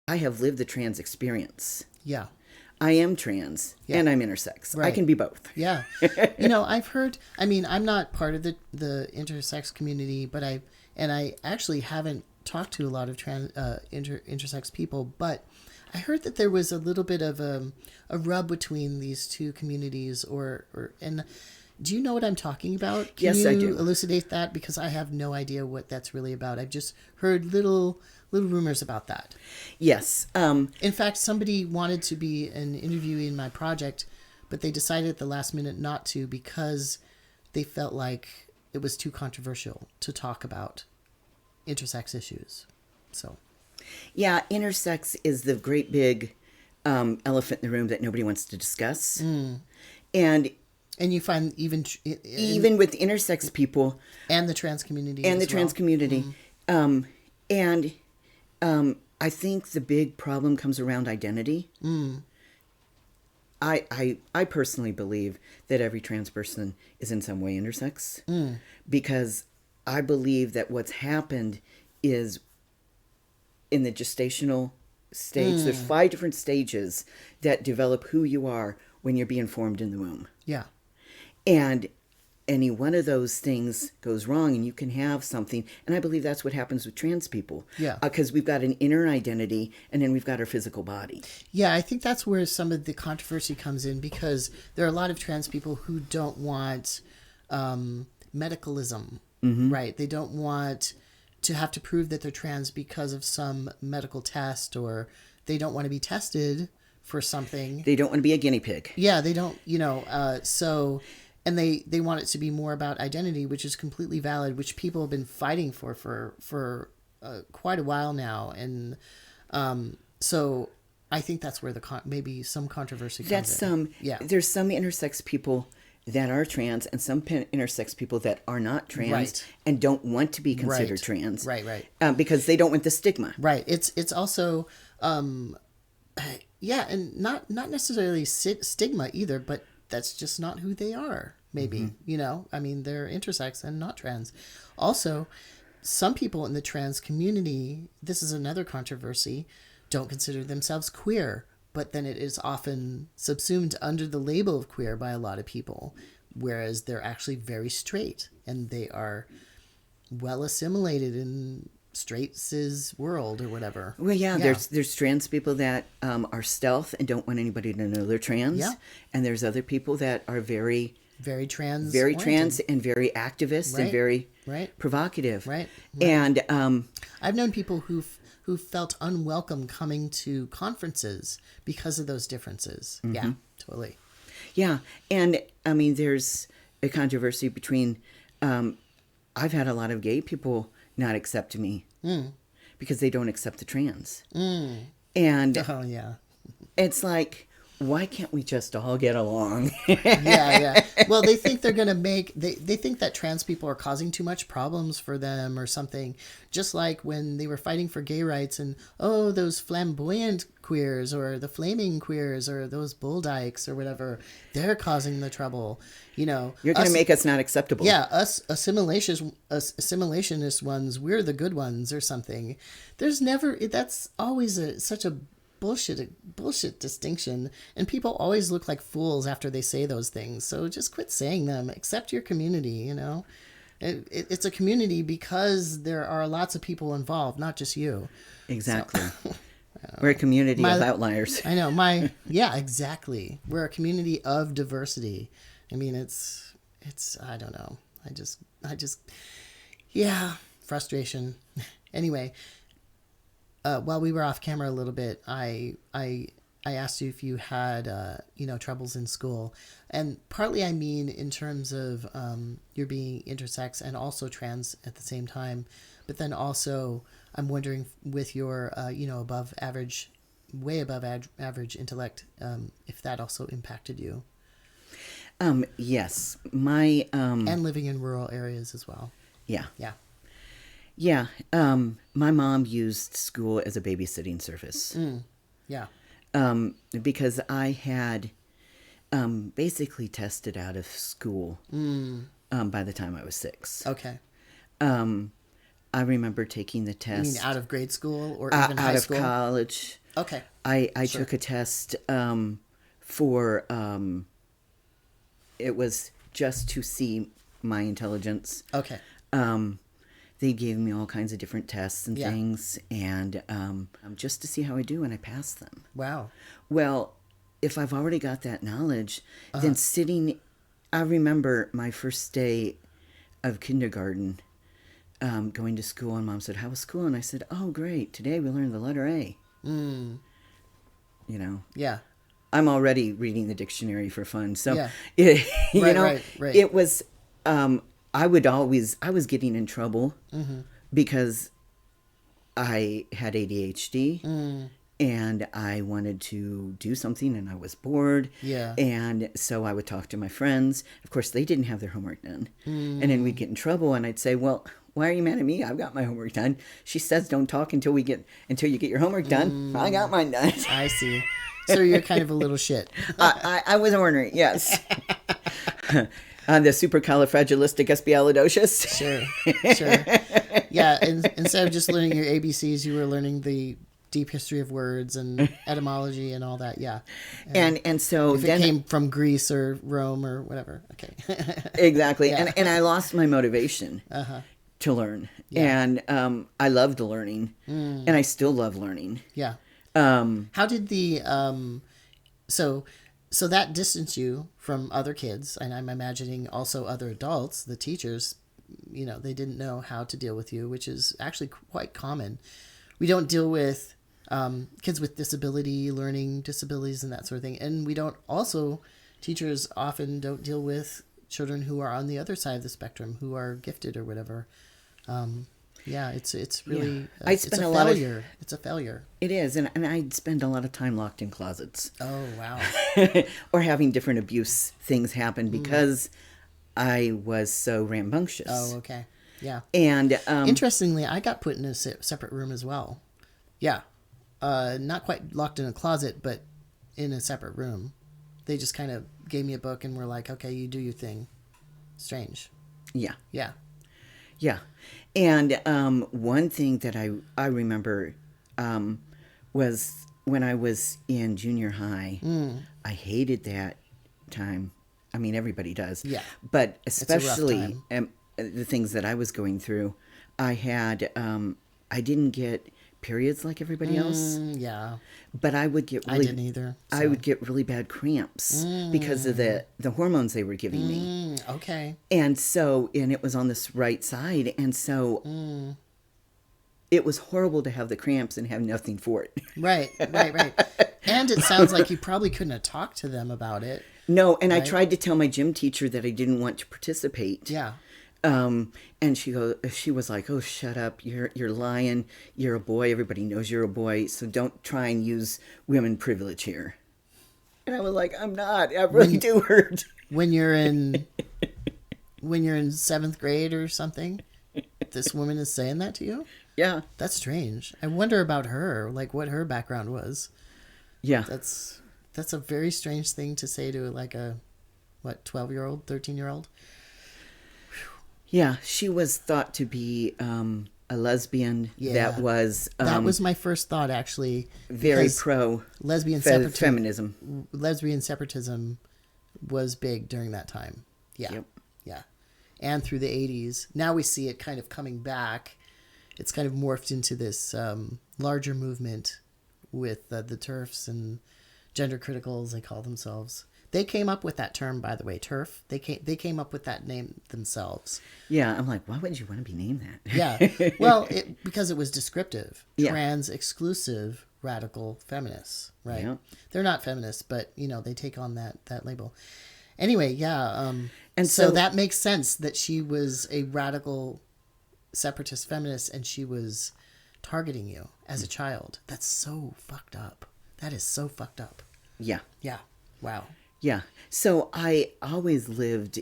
I have lived the trans experience. Yeah. I am trans and I'm intersex. Right. I can be both. Yeah. I've heard, I'm not part of the intersex community, but I actually haven't talked to a lot of intersex people, but I heard that there was a little bit of a rub between these two communities and do you know what I'm talking about? Yes, I do. Can you elucidate that? Because I have no idea what that's really about. I've just heard little rumors about that. Yes. In fact, somebody wanted to be an interviewee in my project, but they decided at the last minute not to because they felt like it was too controversial to talk about intersex issues. So, yeah, intersex is the great big elephant in the room that nobody wants to discuss. And you find even with intersex people and the trans community trans community, I think the big problem comes around identity. I personally believe that every trans person is in some way intersex because I believe that what's happened is in the gestational stage, there's 5 different stages that develop who you are when you're being formed in the womb. Yeah. And any one of those things goes wrong and you can have something. And I believe that's what happens with trans people. Yeah. Because we've got an inner identity and then we've got our physical body. Yeah, I think that's where some of the controversy comes in because there are a lot of trans people who don't want medicalism, right? They don't want to have to prove that they're trans because of some medical test, or they don't want to be tested for something. They don't want to be a guinea pig. Yeah, they don't, so... And they want it to be more about identity, which is completely valid, which people have been fighting for quite a while now. And so I think that's where maybe some controversy comes in. There's some intersex people that are trans and some intersex people that are not trans and don't want to be considered trans. Right. Because they don't want the stigma. Right. It's also, and not necessarily stigma either, but that's just not who they are, maybe. They're intersex and not trans. Also, some people in the trans community, this is another controversy, don't consider themselves queer, but then it is often subsumed under the label of queer by a lot of people, whereas they're actually very straight and they are well assimilated in straight cis world or whatever. Well, yeah. There's trans people that are stealth and don't want anybody to know they're trans. Yeah. And there's other people that are very trans and very activist and very provocative. Right. And I've known people who felt unwelcome coming to conferences because of those differences. Yeah, totally. Yeah. And there's a controversy between I've had a lot of gay people not accept me because they don't accept the trans. And it's like, why can't we just all get along? Yeah. Well, they think they're going to they think that trans people are causing too much problems for them or something. Just like when they were fighting for gay rights and, those flamboyant queers or the flaming queers or those bull dykes or whatever, they're causing the trouble. You're going to make us not acceptable. Yeah, us assimilationist ones, we're the good ones or something. That's always such a bullshit distinction, and people always look like fools after they say those things. So just quit saying them. Accept your community. It's a community because there are lots of people involved, not just you. Exactly. So, we're a community of outliers. I know. Exactly. We're a community of diversity. It's I don't know. I just frustration. Anyway. While we were off camera a little bit, I asked you if you had troubles in school, and partly I mean in terms of you're being intersex and also trans at the same time, but then also I'm wondering with your way above average intellect, if that also impacted you. Yes, my and living in rural areas as well. Yeah. My mom used school as a babysitting service. Yeah. Because I had basically tested out of school by the time I was 6. Okay. I remember taking the test. You mean out of grade school or even high school? Out of college. Okay. I Sure. took a test for it was just to see my intelligence. Okay. They gave me all kinds of different tests and Yeah. things, and just to see how I do, and I passed them. Wow. Well, if I've already got that knowledge, then I remember my first day of kindergarten, going to school, and Mom said, "How was school?" And I said, "Oh, great. Today we learned the letter A." You know, Yeah. I'm already reading the dictionary for fun. So, Yeah. you Right, know, right. it was, I was getting in trouble because I had ADHD and I wanted to do something and I was bored. Yeah. And so I would talk to my friends. Of course, they didn't have their homework done. And then we'd get in trouble and I'd say, "Well, why are you mad at me? I've got my homework done. She says don't talk until you get your homework done. I got mine done." I see. So you're kind of a little shit. I was ornery, yes. The supercalifragilisticexpialidocious. Sure. Yeah, and instead of just learning your ABCs, you were learning the deep history of words and etymology and all that. Yeah. And so If it then came from Greece or Rome or whatever. Okay. exactly. Yeah. And I lost my motivation to learn. Yeah. And I loved learning. And I still love learning. Yeah. How did the so that distanced you from other kids, and I'm imagining also other adults, the teachers, they didn't know how to deal with you, which is actually quite common. We don't deal with kids with disability, learning disabilities, and that sort of thing, and we don't also teachers often don't deal with children who are on the other side of the spectrum, who are gifted or whatever. Yeah, it's really it's a failure. It's a failure. It is, and I'd spend a lot of time locked in closets. Oh wow. Or having different abuse things happen because I was so rambunctious. Oh, okay. Yeah. And Interestingly, I got put in a separate room as well. Yeah. Not quite locked in a closet, but in a separate room. They just kind of gave me a book and were like, "Okay, you do your thing." Strange. yeah. Yeah. Yeah. And one thing that I remember was when I was in junior high, I hated that time. I mean, everybody does. Yeah. But It's a rough especially time. the things that I was going through, I had, I didn't get periods like everybody else, Yeah. but I would get really, I didn't either. I would get really bad cramps because of the hormones they were giving me. Okay. And so, and it was on this right side. And so it was horrible to have the cramps and have nothing for it. Right. And it sounds like you probably couldn't have talked to them about it. No, and I tried to tell my gym teacher that I didn't want to participate. Yeah. And she was like, "Oh, shut up. You're lying. You're a boy. Everybody knows you're a boy. So don't try and use women privilege here." And I was like, "I'm not. I really do hurt." When you're in 7th grade or something, this woman is saying that to you? Yeah. That's strange. I wonder about her, like what her background was. Yeah. That's a very strange thing to say to like a 12-year-old, 13-year-old. Yeah, she was thought to be a lesbian. Yeah. That was my first thought, actually. very because pro lesbian feminism. Lesbian separatism was big during that time. Yeah. Yep. Yeah. And through the 80s. Now we see it kind of coming back. It's kind of morphed into this larger movement with the TERFs and gender criticals, they call themselves. They came up with that term, by the way, TERF. They came up with that name themselves. Yeah, I'm like, why would you want to be named that? Yeah. Well, because it was descriptive. Yeah. Trans exclusive radical feminists, right? Yeah. They're not feminists, but they take on that label. Anyway, yeah. And so so that makes sense that she was a radical separatist feminist and she was targeting you as a child. That's so fucked up. That is so fucked up. Yeah. Yeah. Wow. Yeah. So I always lived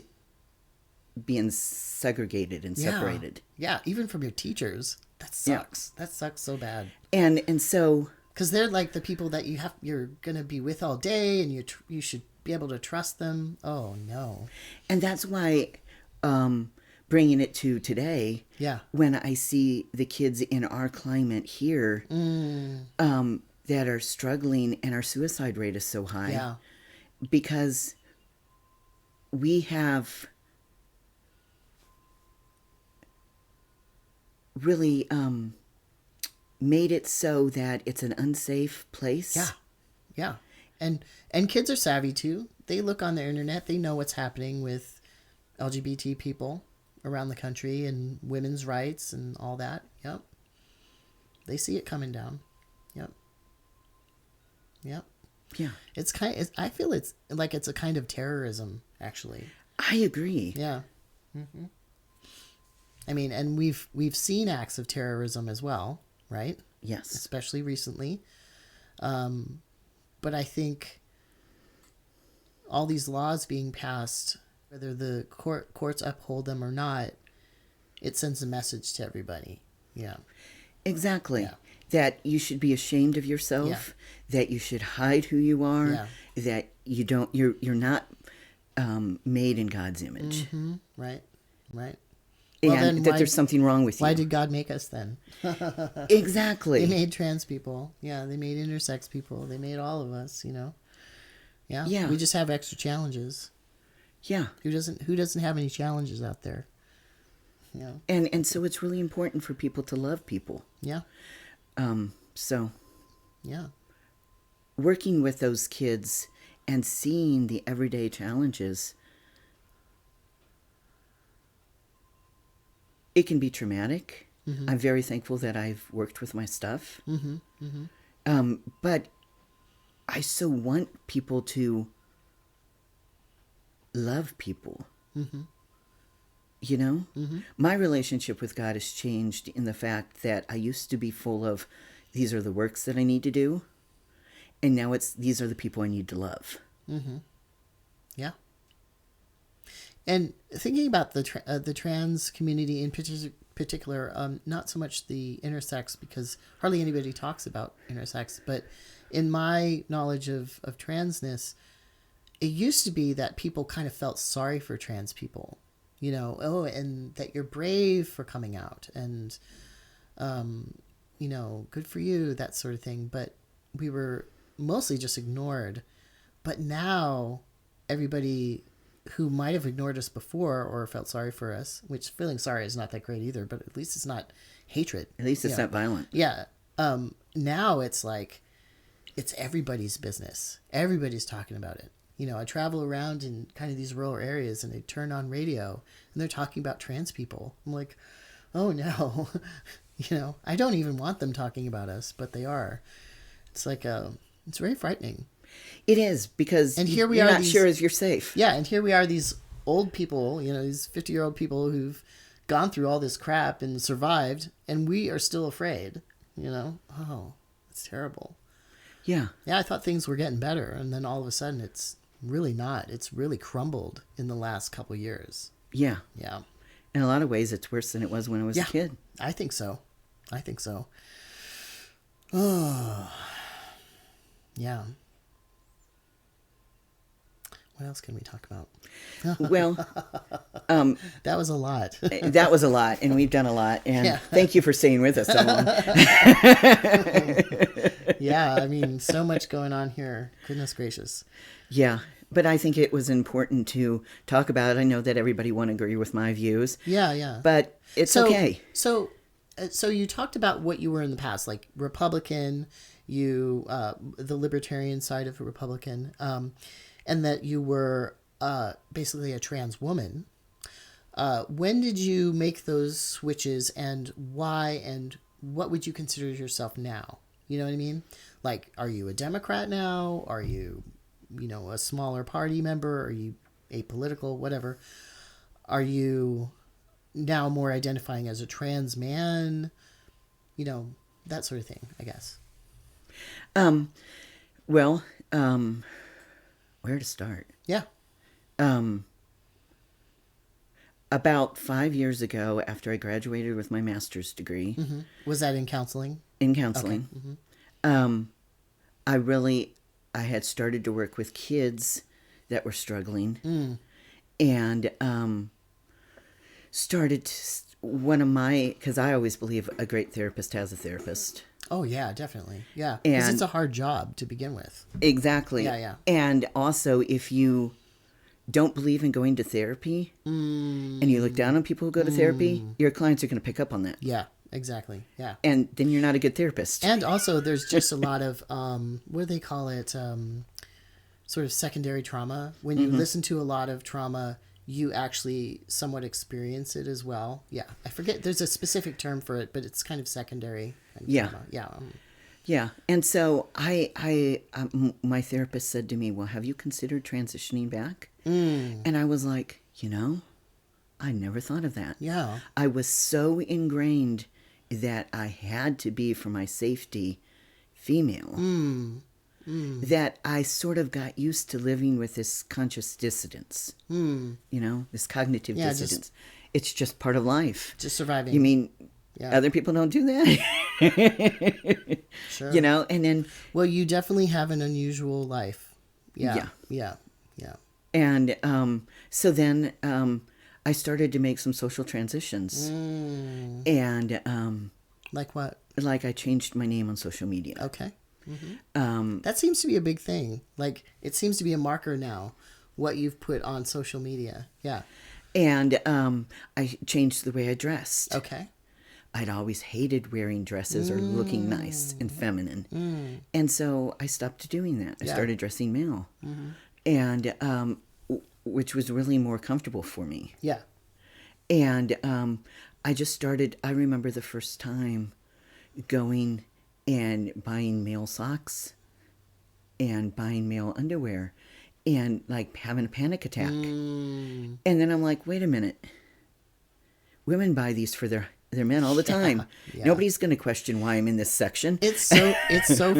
being segregated and separated. Yeah, even from your teachers. That sucks. Yeah. That sucks so bad. And so because they're like the people that you're gonna be with all day, and you should be able to trust them. Oh no. And that's why, bringing it to today. Yeah. When I see the kids in our climate here, that are struggling, and our suicide rate is so high. Yeah. Because we have really made it so that it's an unsafe place. Yeah. Yeah. And kids are savvy too. They look on the internet. They know what's happening with LGBT people around the country and women's rights and all that. Yep. They see it coming down. Yep. Yep. Yeah. I feel it's like it's a kind of terrorism, actually. I agree. Yeah. Mm-hmm. I mean, and we've seen acts of terrorism as well, right? Yes. Especially recently. But I think all these laws being passed, whether the courts uphold them or not, it sends a message to everybody. Yeah. Exactly. Yeah. That you should be ashamed of yourself, that you should hide who you are, that you're not made in God's image. Mm-hmm. Right. Right. And well, then that there's something wrong with you. Why did God make us then? Exactly. They made trans people. Yeah, they made intersex people. They made all of us, you know. Yeah. Yeah. We just have extra challenges. Yeah. Who doesn't have any challenges out there? Yeah. And so it's really important for people to love people. Yeah. So yeah. Working with those kids and seeing the everyday challenges, it can be traumatic. Mm-hmm. I'm very thankful that I've worked with my stuff. Mm-hmm. Mm-hmm. But I so want people to love people. Mm-hmm. You know? Mm-hmm. My relationship with God has changed in the fact that I used to be full of, these are the works that I need to do. And now it's, these are the people I need to love. Mm-hmm. Yeah. And thinking about the trans community in particular, not so much the intersex, because hardly anybody talks about intersex, but in my knowledge of transness, it used to be that people kind of felt sorry for trans people, you know, and that you're brave for coming out and, you know, good for you, that sort of thing. But we were mostly just ignored. But now everybody who might have ignored us before or felt sorry for us, which feeling sorry is not that great either, but at least it's not hatred. At least it's not violent. Yeah. Now it's like, it's everybody's business. Everybody's talking about it. You know, I travel around in kind of these rural areas and I turn on radio and they're talking about trans people. I'm like, oh no, you know, I don't even want them talking about us, but they are. It's like, it's very frightening. It is, because and here you're not sure if you're safe. Yeah, and here we are, these old people, you know, these 50-year-old people who've gone through all this crap and survived, and we are still afraid, you know? Oh, it's terrible. Yeah. Yeah, I thought things were getting better, and then all of a sudden it's really not. It's really crumbled in the last couple of years. Yeah. Yeah. In a lot of ways, it's worse than it was when I was a kid. I think so. Oh, yeah. What else can we talk about? Well, that was a lot. That was a lot, and we've done a lot. And thank you for staying with us so long. Yeah, I mean, so much going on here. Goodness gracious. Yeah, but I think it was important to talk about it. I know that everybody won't agree with my views. Yeah. But it's okay. So you talked about what you were in the past, like Republican, the Libertarian side of a Republican, and that you were basically a trans woman. When did you make those switches, and why, and what would you consider yourself now? You know what I mean? Like, are you a Democrat now? Are you, you know, a smaller party member? Are you apolitical? Whatever. Are you now more identifying as a trans man? You know, that sort of thing, I guess. Well, where to start? Yeah. About 5 years ago, after I graduated with my master's degree. Mm-hmm. Was that in counseling? In counseling. Okay. Mm-hmm. I had started to work with kids that were struggling. And started because I always believe a great therapist has a therapist. Oh, yeah, definitely. Yeah. Because And it's a hard job to begin with. exactly. Yeah. And also, if you don't believe in going to therapy and you look down on people who go to therapy, your clients are going to pick up on that. Yeah, exactly. Yeah. And then you're not a good therapist. And also, there's just a lot of, what do they call it? Sort of secondary trauma. When you listen to a lot of trauma, you actually somewhat experience it as well. Yeah. I forget. There's a specific term for it, but it's kind of secondary. Kind of trauma. Yeah. Yeah. And so my therapist said to me, well, have you considered transitioning back? And I was like, I never thought of that. Yeah. I was so ingrained that I had to be, for my safety, female, that I sort of got used to living with this conscious dissidence, this cognitive dissidence. It's just part of life. Just surviving. You mean other people don't do that? Sure. And then... Well, you definitely have an unusual life. Yeah. And so then I started to make some social transitions. And... like what? Like I changed my name on social media. Okay. That seems to be a big thing. Like, it seems to be a marker now, what you've put on social media. Yeah. And I changed the way I dressed. Okay. I'd always hated wearing dresses or looking nice and feminine. And so I stopped doing that. I started dressing male. And which was really more comfortable for me. Yeah. And I just started, I remember the first time going and buying male socks and buying male underwear and like having a panic attack. And then I'm like, wait a minute. Women buy these for their men all the time. Yeah. Nobody's going to question why I'm in this section. It's so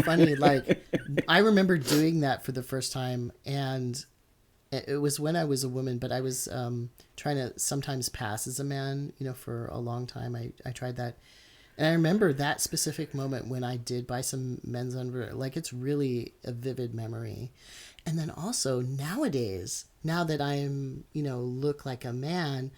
funny. Like, I remember doing that for the first time, and it was when I was a woman, but I was trying to sometimes pass as a man, for a long time. I tried that. And I remember that specific moment when I did buy some men's underwear. Like, it's really a vivid memory. And then also nowadays, now that I'm, look like a man,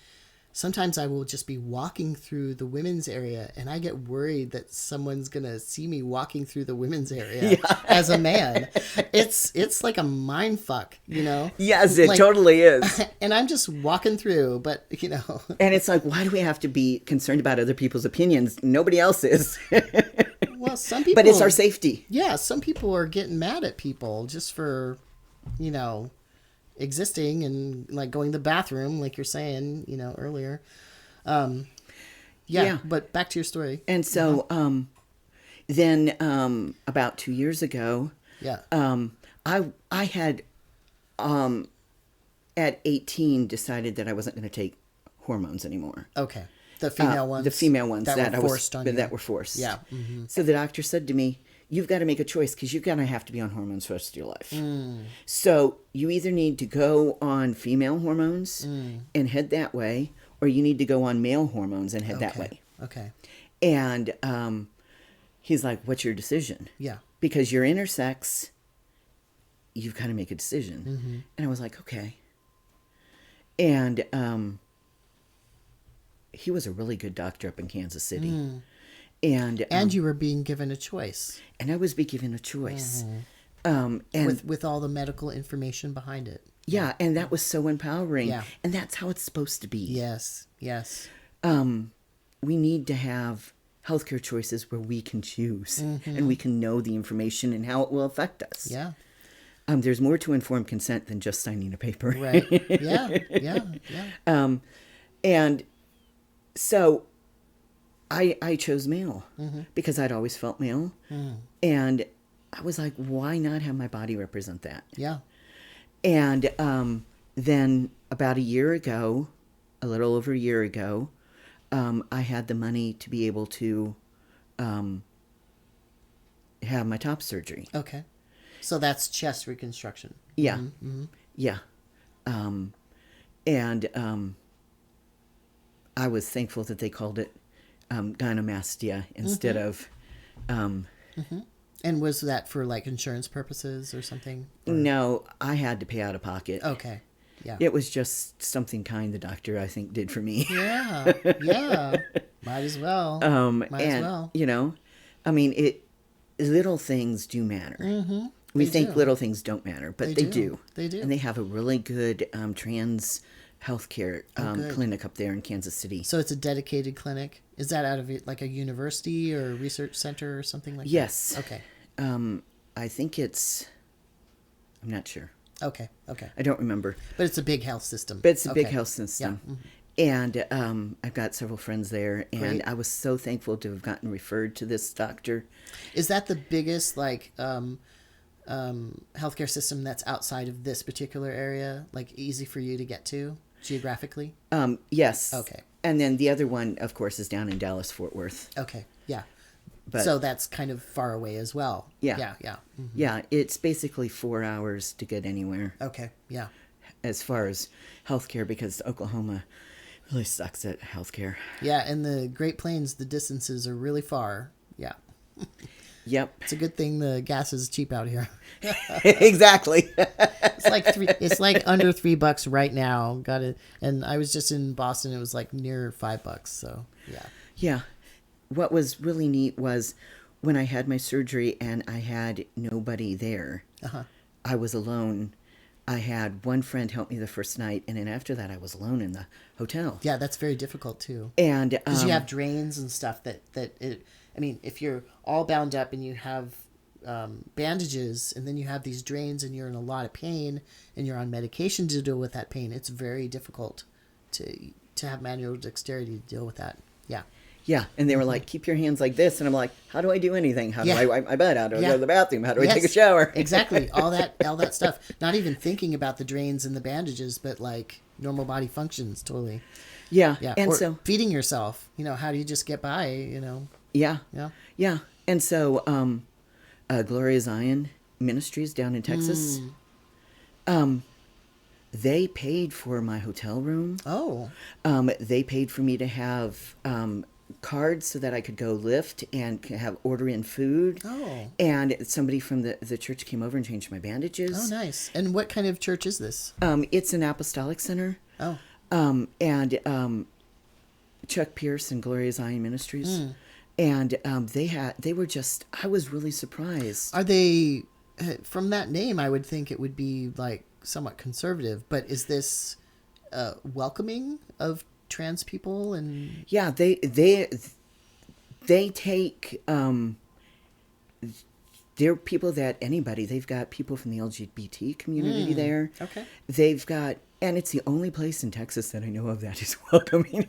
sometimes I will just be walking through the women's area and I get worried that someone's going to see me walking through the women's area as a man. It's like a mind fuck, Yes, it totally is. And I'm just walking through, but And it's like, why do we have to be concerned about other people's opinions? Nobody else is. Well, some people... But it's our safety. Yeah, some people are getting mad at people just for, existing and like going to the bathroom, like you're saying, earlier. But back to your story. And so, then, about 2 years ago, I had, at 18 decided that I wasn't going to take hormones anymore. Okay. The female ones? The female ones that were forced on you. That were forced. Yeah. So the doctor said to me, you've got to make a choice because you're going to have to be on hormones for the rest of your life. So you either need to go on female hormones and head that way, or you need to go on male hormones and head that way. Okay. And he's like, what's your decision? Yeah. Because you're intersex, you've got to make a decision. And I was like, okay. And he was a really good doctor up in Kansas City. And you were being given a choice. And I was being given a choice. And with all the medical information behind it. Yeah, and that was so empowering. Yeah. And that's how it's supposed to be. Yes. We need to have healthcare choices where we can choose and we can know the information and how it will affect us. Yeah. There's more to informed consent than just signing a paper. Right. Yeah. And so I chose male because I'd always felt male. And I was like, why not have my body represent that? Yeah. And then about a little over a year ago, I had the money to be able to have my top surgery. Okay. So that's chest reconstruction. Yeah. Yeah. And I was thankful that they called it gynecomastia instead of... And was that for like insurance purposes or something? Or... No, I had to pay out of pocket. Okay. Yeah. It was just something kind the doctor, I think, did for me. Yeah. Yeah. Might as well. Might as well. You know, I mean, little things do matter. Mm-hmm. We They think do. little things don't matter, but they do. They do. And they have a really good trans healthcare good. clinic up there in Kansas City. So it's a dedicated clinic. Is that out of like a university or a research center or something like Yes. that? Okay. I think I'm not sure. Okay. Okay. I don't remember. But it's a big health system. But it's a big Okay. health system. Yeah. Mhm. And I've got several friends there, and Great. I was so thankful to have gotten referred to this doctor. Is that the biggest like healthcare system that's outside of this particular area? Like easy for you to get to geographically? Yes. Okay. And then the other one, of course, is down in Dallas, Fort Worth. Okay. Yeah. But So that's kind of far away as well. Yeah. Yeah. Yeah. Mhm. yeah, it's basically 4 hours to get anywhere Okay. Yeah. as far as healthcare, because Oklahoma really sucks at healthcare. Yeah. And the Great Plains, the distances are really far. Yeah. Yep. It's a good thing the gas is cheap out here. Exactly. It's like under $3 right now. Got it. And I was just in Boston. It was like near $5. So yeah. Yeah. What was really neat was when I had my surgery and I had nobody there. Uh-huh. I was alone. I had one friend help me the first night, and then after that I was alone in the hotel. Yeah, that's very difficult too. And Because you have drains and stuff I mean, if you're all bound up and you have bandages and then you have these drains and you're in a lot of pain and you're on medication to deal with that pain, it's very difficult to have manual dexterity to deal with that. Yeah. yeah, and they were like, keep your hands like this, and I'm like, how do I do anything? How do Yeah. I wipe my butt? How do I Yeah. go to the bathroom? How do I Yes, take a shower? Exactly. All that stuff. Not even thinking about the drains and the bandages, but like normal body functions. Totally. Yeah, Yeah. and or so feeding yourself. How do you just get by? yeah, Yeah. yeah, and so Gloria Zion Ministries down in Texas, they paid for my hotel room. Oh. They paid for me to have cards so that I could go lift and have order in food. Oh. And somebody from the church came over and changed my Oh, bandages. nice. And what kind of church is this? It's an apostolic center. Oh. And Chuck Pierce and Gloria Zion Ministries. And they were just, I was really surprised. Are they, from that name, I would think it would be like somewhat conservative, but is this welcoming of trans people? And Yeah, they take they're people that they've got people from the LGBT community there. Okay. They've got, and it's the only place in Texas that I know of that is welcoming.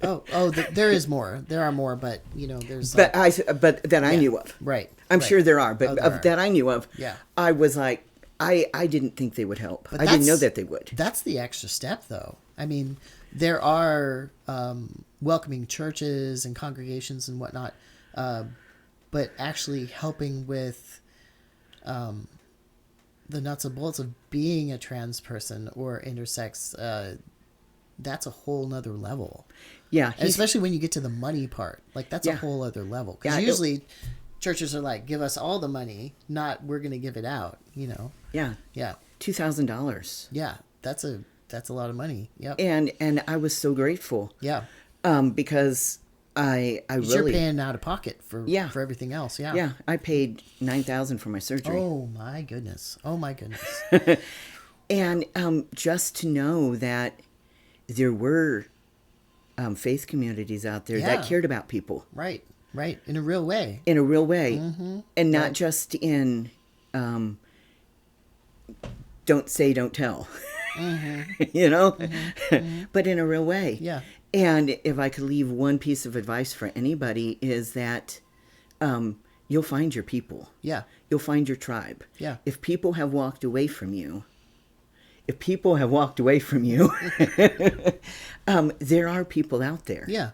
There is more. There are more, but there's but that I knew of. right. I'm right. sure there are, but Oh, there of are. that I knew of. Yeah. I was like, I didn't think they would help. But I didn't know that's- that they would. That's the extra step, though. I mean, there are welcoming churches and congregations and whatnot, but actually helping with the nuts and bolts of being a trans person or intersex, that's a whole nother level. Yeah, And especially when you get to the money part. Like, that's a Yeah. whole other level. Because Yeah, usually churches are like, give us all the money, not we're going to give it out, yeah, Yeah. $2,000. Yeah. That's a lot of money. Yep. And I was so grateful. Yeah. Because I You're really paying out of pocket for Yeah. for everything else. Yeah. yeah, I paid $9,000 for my surgery. Oh my goodness. Oh my goodness. And just to know that there were faith communities out there Yeah. that cared about people Right. Right. In a real way. in a real way, and not Right. just in don't say, don't tell, but in a real way. Yeah. And if I could leave one piece of advice for anybody is that you'll find your people. Yeah. You'll find your tribe. Yeah. If people have walked away from you, there are people out there. Yeah.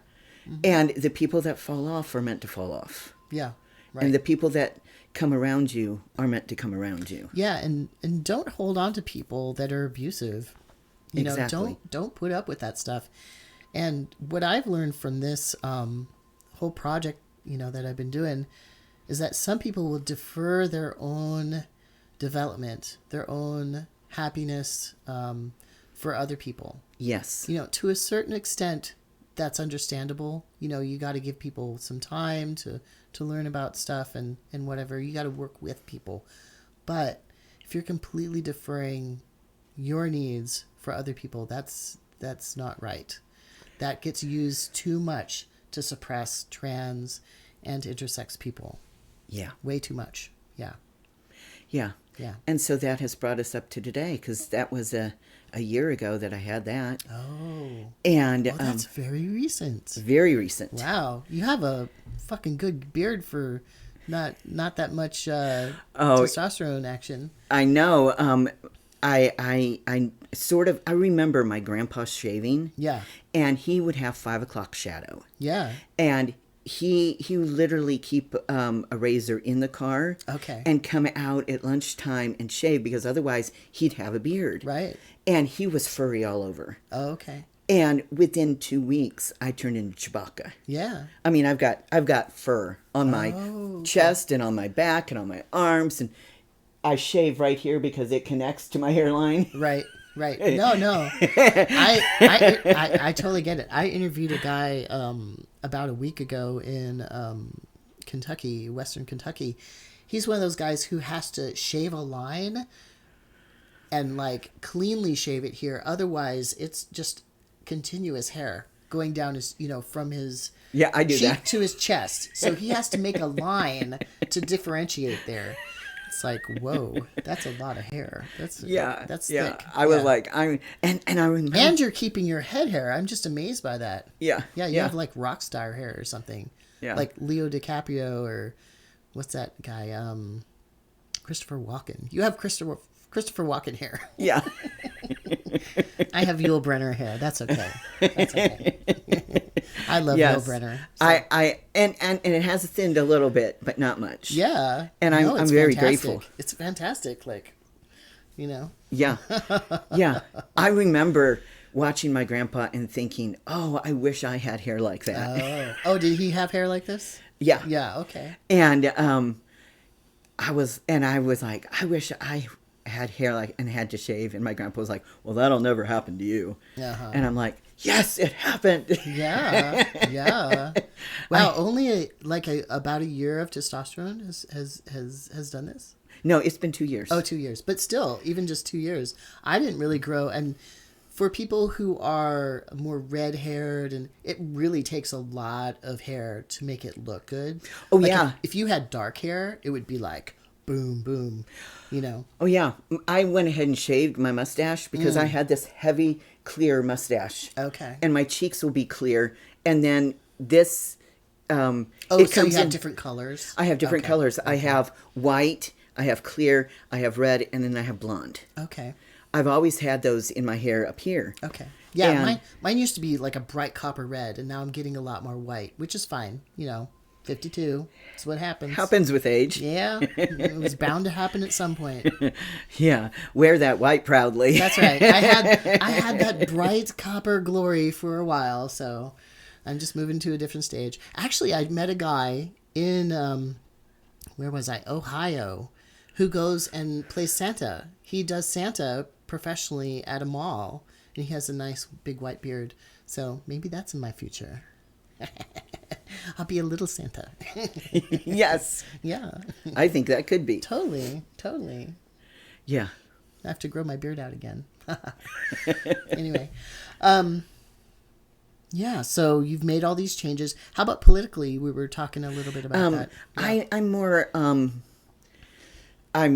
And the people that fall off are meant to fall off. Yeah. Right. And the people that come around you are meant to come around you. Yeah, and don't hold on to people that are abusive. Exactly. Don't put up with that stuff. And what I've learned from this whole project, that I've been doing, is that some people will defer their own development, their own happiness, for other people. Yes. You know, to a certain extent, that's understandable. You know, you got to give people some time to learn about stuff and whatever. You got to work with people. But if you're completely deferring your needs for other people, that's not right. That gets used too much to suppress trans and intersex people. Yeah. Way too much. Yeah. Yeah. Yeah. And so that has brought us up to today, because that was a year ago that I had that. Oh. And That's very recent. very recent. Wow. You have a fucking good beard for not that much testosterone action. I know. I sort of, I remember my grandpa shaving. Yeah. And he would have 5 o'clock shadow. Yeah. And he would literally keep a razor in the car. Okay. And come out at lunchtime and shave, because otherwise he'd have a beard. Right. And he was furry all over. Oh, okay. And within 2 weeks, I turned into Chewbacca. Yeah. I mean, I've got fur on my chest and on my back and on my arms, and I shave right here because it connects to my hairline. Right. Right. No. I totally get it. I interviewed a guy about a week ago in Kentucky, Western Kentucky. He's one of those guys who has to shave a line and like cleanly shave it here. Otherwise, it's just continuous hair going down his, from his cheek to his chest. So he has to make a line to differentiate there. It's like, whoa, that's a lot of hair. That's thick. I was like, and I remember. And you're keeping your head hair. I'm just amazed by that. Yeah. Yeah, you have like rock star hair or something. Yeah. Like Leo DiCaprio or what's that guy? Christopher Walken. You have Christopher Walken hair. Yeah. I have Yul Brynner hair. That's okay. I love Yul Brynner. So. And it has thinned a little bit, but not much. Yeah. And I'm very grateful. It's fantastic. Like, Yeah. Yeah. I remember watching my grandpa and thinking, oh, I wish I had hair like that. Oh, did he have hair like this? Yeah. Yeah. Okay. And I was like, I wish I had hair like and had to shave, and my grandpa was like, well, that'll never happen to you. And I'm like, yes, it happened. Yeah. Wow, only about a year of testosterone has done this. No, it's been 2 years. Oh, 2 years, but still, even just 2 years, I didn't really grow. And for people who are more red haired, and it really takes a lot of hair to make it look good. Oh, like yeah. If you had dark hair, it would be like boom, boom, Oh, yeah. I went ahead and shaved my mustache because I had this heavy, clear mustache. Okay. And my cheeks will be clear. And then this... so you have different colors? I have different colors. I have white, I have clear, I have red, and then I have blonde. Okay. I've always had those in my hair up here. Okay. Yeah, mine used to be like a bright copper red, and now I'm getting a lot more white, which is fine. 52. That's what happens. Happens with age. Yeah. It was bound to happen at some point. Yeah. Wear that white proudly. That's right. I had that bright copper glory for a while, so I'm just moving to a different stage. Actually, I met a guy in, where was I? Ohio, who goes and plays Santa. He does Santa professionally at a mall, and he has a nice big white beard. So maybe that's in my future. I'll be a little Santa. Yes. Yeah. I think that could be. Totally. Yeah. I have to grow my beard out again. Anyway. Yeah, so you've made all these changes. How about politically? We were talking a little bit about that. Yeah. I'm more, I'm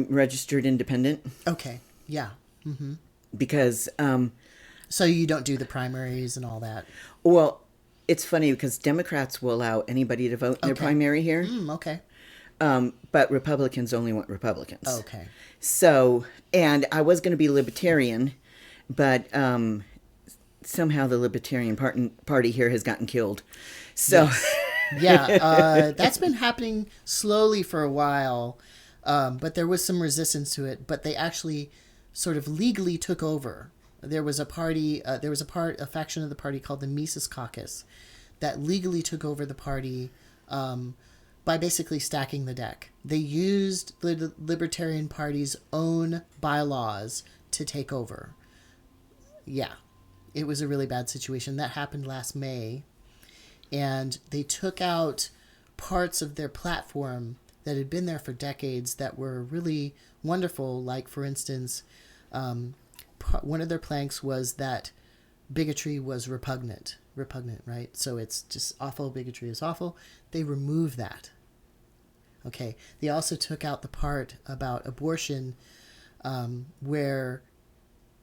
registered independent. Okay. Yeah. Mm-hmm. Because... so you don't do the primaries and all that? Well... It's funny because Democrats will allow anybody to vote in their primary here. Okay. But Republicans only want Republicans. Okay. So, and I was going to be Libertarian, but somehow the Libertarian Party here has gotten killed. So, yes. Yeah, that's been happening slowly for a while, but there was some resistance to it. But they actually sort of legally took over. There was a party, a faction of the party called the Mises Caucus that legally took over the party by basically stacking the deck. They used the Libertarian Party's own bylaws to take over. Yeah, it was a really bad situation. That happened last May, and they took out parts of their platform that had been there for decades that were really wonderful. Like, for instance, one of their planks was that bigotry was repugnant, right? So it's just awful. Bigotry is awful. They removed that. Okay. They also took out the part about abortion, where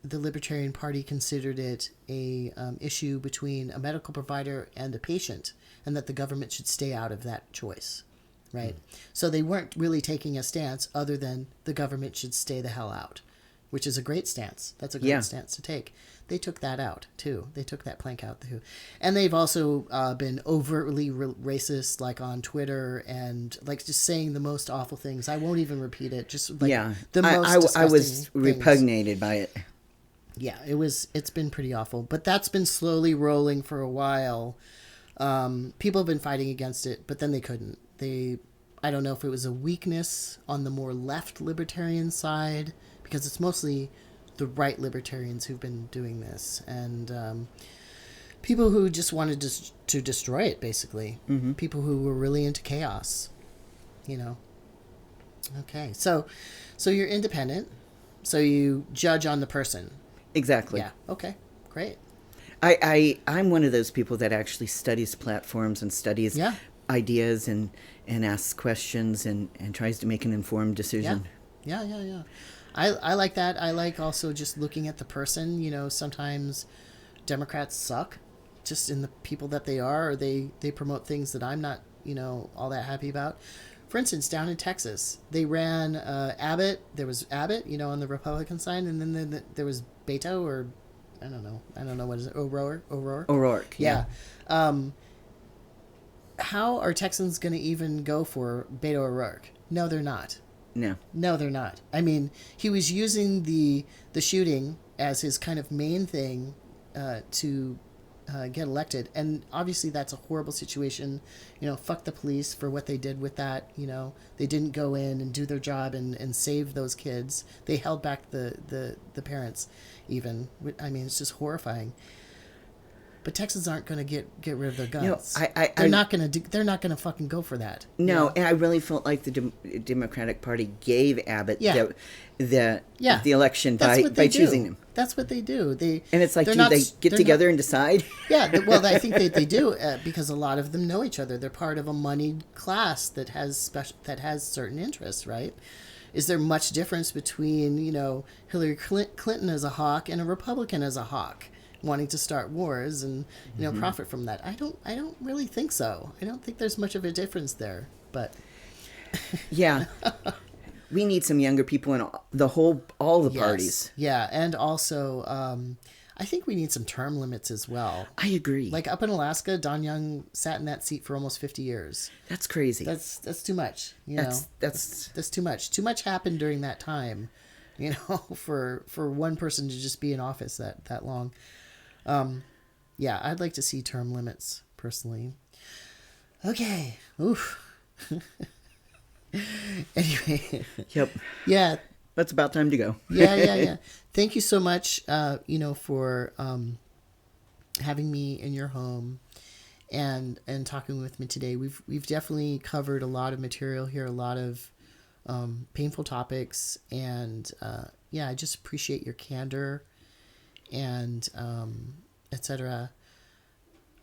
the Libertarian Party considered it a issue between a medical provider and a patient, and that the government should stay out of that choice, right? So they weren't really taking a stance other than the government should stay the hell out, which is a great stance. That's a great stance to take. They took that out, too. They took that plank out, too. And they've also been overtly racist, like on Twitter, and like just saying the most awful things. I won't even repeat it. Just like the most disgusting I was things. repugnated by it. Yeah, it's been pretty awful. But that's been slowly rolling for a while. People have been fighting against it, but then they couldn't. I don't know if it was a weakness on the more left libertarian side, because it's mostly the right libertarians who've been doing this, and people who just wanted to destroy it, basically. Mm-hmm. People who were really into chaos, Okay, so you're independent, so you judge on the person. Exactly. Yeah. Okay. Great. I'm one of those people that actually studies platforms and studies ideas and asks questions and tries to make an informed decision. Yeah. I like that. I like also just looking at the person. Sometimes Democrats suck just in the people that they are, or they promote things that I'm not, all that happy about. For instance, down in Texas, they ran Abbott. There was Abbott, on the Republican side, and then there was Beto, or I don't know what is it, O'Rourke. Yeah. How are Texans going to even go for Beto O'Rourke? No, they're not. No, they're not. I mean, he was using the shooting as his kind of main thing to get elected, and obviously that's a horrible situation. Fuck the police for what they did with that. They didn't go in and do their job and save those kids. They held back the parents, even. I mean, it's just horrifying. But Texans aren't going to get rid of their guns. They're not going to fucking go for that. No, and I really felt like the Democratic Party gave Abbott the election by choosing him. That's what they do. And it's like, do they get together and decide? Yeah, well, I think they do because a lot of them know each other. They're part of a moneyed class that has certain interests, right? Is there much difference between Hillary Clinton as a hawk and a Republican as a hawk, wanting to start wars and profit from that? I don't really think so. I don't think there's much of a difference there. But yeah, we need some younger people in all the parties. Yeah, and also I think we need some term limits as well. I agree. Like up in Alaska, Don Young sat in that seat for almost 50 years. That's crazy. That's too much. That's too much. Too much happened during that time. For one person to just be in office that long. Yeah, I'd like to see term limits personally. Okay. Oof. Anyway. Yep. Yeah. That's about time to go. Yeah. Thank you so much, for having me in your home and talking with me today. We've definitely covered a lot of material here, a lot of painful topics, and I just appreciate your candor and etc.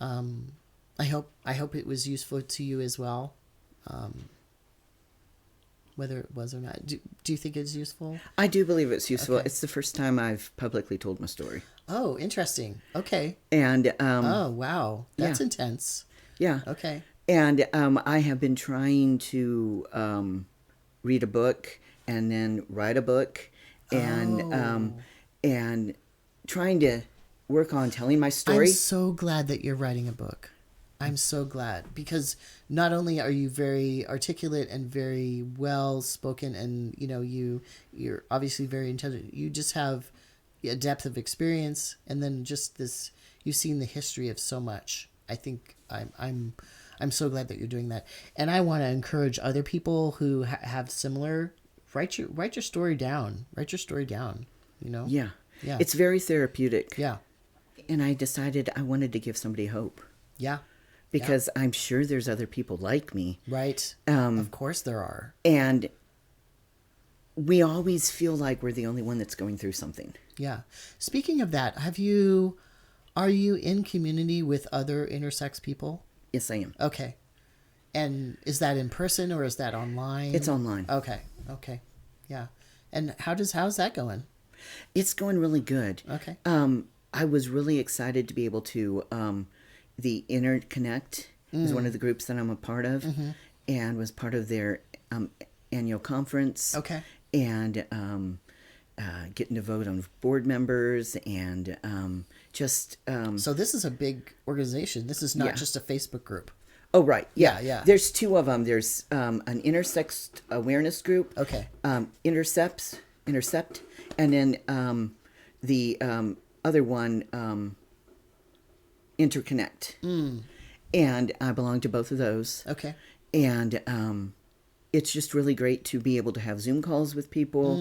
I hope it was useful to you as well. Whether it was or not. Do you think it's useful? I do believe it's useful. Okay. It's the first time I've publicly told my story. Oh, interesting. Okay. And oh, wow. That's intense. Yeah. Okay. And I have been trying to read a book and then write a book and trying to work on telling my story. I'm so glad that you're writing a book. I'm so glad, because not only are you very articulate and very well spoken, and you're obviously very intelligent, you just have a depth of experience, and then just this, you've seen the history of so much. I think I'm so glad that you're doing that, and I want to encourage other people who have similar. Write your story down. Write your story down. Yeah. Yeah. It's very therapeutic. Yeah. And I decided I wanted to give somebody hope. Yeah. Because I'm sure there's other people like me. Right. Of course there are. And we always feel like we're the only one that's going through something. Yeah. Speaking of that, are you in community with other intersex people? Yes, I am. Okay. And is that in person or is that online? It's online. Okay. Okay. Yeah. And how's that going? It's going really good. Okay. I was really excited to be able to, the Interconnect is one of the groups that I'm a part of, and was part of their annual conference. Okay. And getting to vote on board members and just... so this is a big organization. This is not just a Facebook group. Oh, right. Yeah. Yeah. There's two of them. There's an intersex awareness group. Okay. Intercept. And then the other one, Interconnect. And I belong to both of those. Okay. And it's just really great to be able to have Zoom calls with people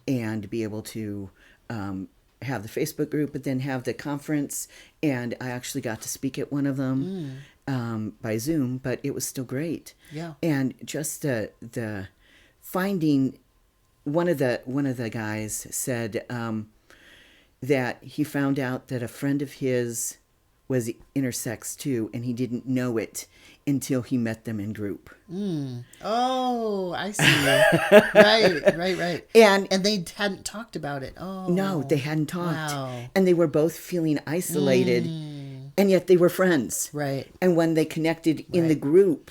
and be able to have the Facebook group, but then have the conference. And I actually got to speak at one of them by Zoom, but it was still great. Yeah. And just the finding, one of the guys said that he found out that a friend of his was intersex too, and he didn't know it until he met them in group. Oh, I see. Right. And they hadn't talked about it. Oh, no, they hadn't talked. Wow. And they were both feeling isolated, and yet they were friends. Right. And when they connected in the group,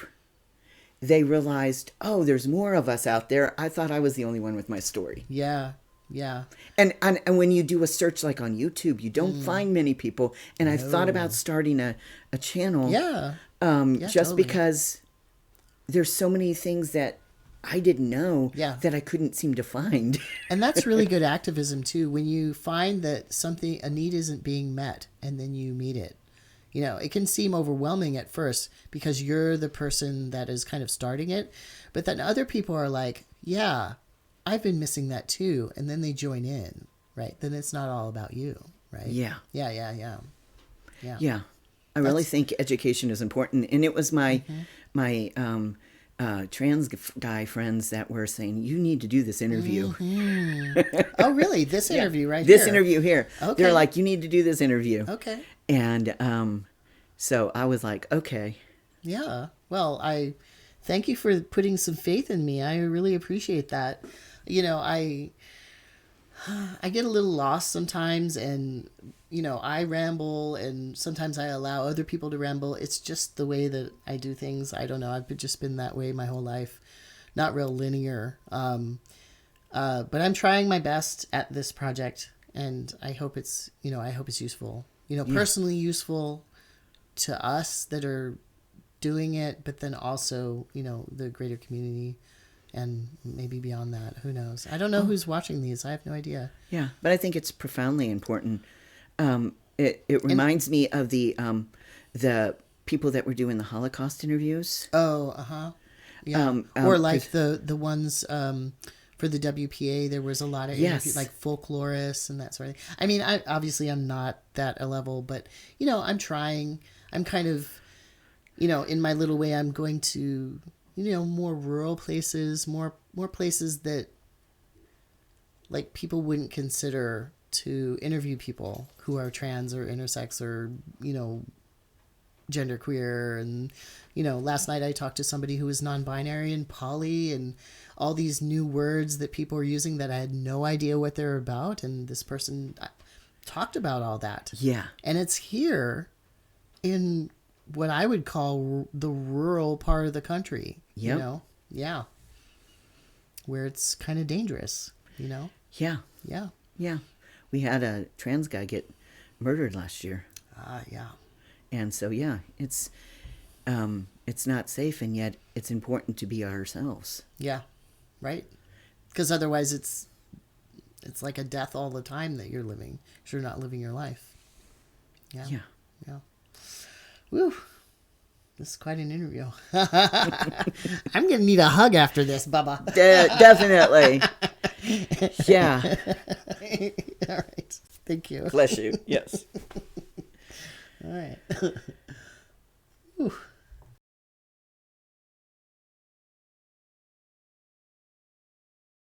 they realized, oh, there's more of us out there. I thought I was the only one with my story. Yeah. Yeah. And when you do a search like on YouTube, you don't find many people. And I've thought about starting a channel. Yeah. Just totally. because there's so many things that I didn't know that I couldn't seem to find. And that's really good activism too. When you find that a need isn't being met and then you meet it. You know, it can seem overwhelming at first because you're the person that is kind of starting it. But then other people are like, yeah, I've been missing that too. And then they join in, right? Then it's not all about you, right? Yeah. Yeah. I really think education is important. And it was my trans guy friends that were saying, you need to do this interview. Oh, really? This interview right this here? interview here. Okay. They're like, you need to do this interview. Okay. And so I was like, okay. Yeah. Well, I thank you for putting some faith in me. I really appreciate that. You know, I get a little lost sometimes, and you know, I ramble, and sometimes I allow other people to ramble. It's just the way that I do things. I don't know. I've just been that way my whole life. Not real linear. But I'm trying my best at this project, and I hope it's useful. You know, personally useful to us that are doing it, but then also, you know, the greater community. And maybe beyond that, who knows? I don't know who's watching these. I have no idea. Yeah, but I think it's profoundly important. It reminds me of the people that were doing the Holocaust interviews. Oh, yeah. Or like the ones for the WPA. There was a lot of interviews, like folklorists and that sort of thing. I mean, I'm not that a level, but you know, I'm trying. I'm kind of, you know, in my little way, I'm going to, you know, more rural places, more places that like people wouldn't consider to interview people who are trans or intersex or, you know, genderqueer. And, you know, last night I talked to somebody who was non-binary and poly and all these new words that people are using that I had no idea what they're about. And this person talked about all that. Yeah. And it's here in what I would call the rural part of the country, you know? Yeah. Where it's kind of dangerous, you know? Yeah. Yeah. Yeah. We had a trans guy get murdered last year. Yeah. And so, yeah, it's not safe, and yet it's important to be ourselves. Yeah. Right. Because otherwise it's like a death all the time that you're living. You're not living your life. Yeah. Yeah. Yeah. Woo. This is quite an interview. I'm going to need a hug after this, Bubba. Definitely. Yeah. All right. Thank you. Bless you. Yes. All right.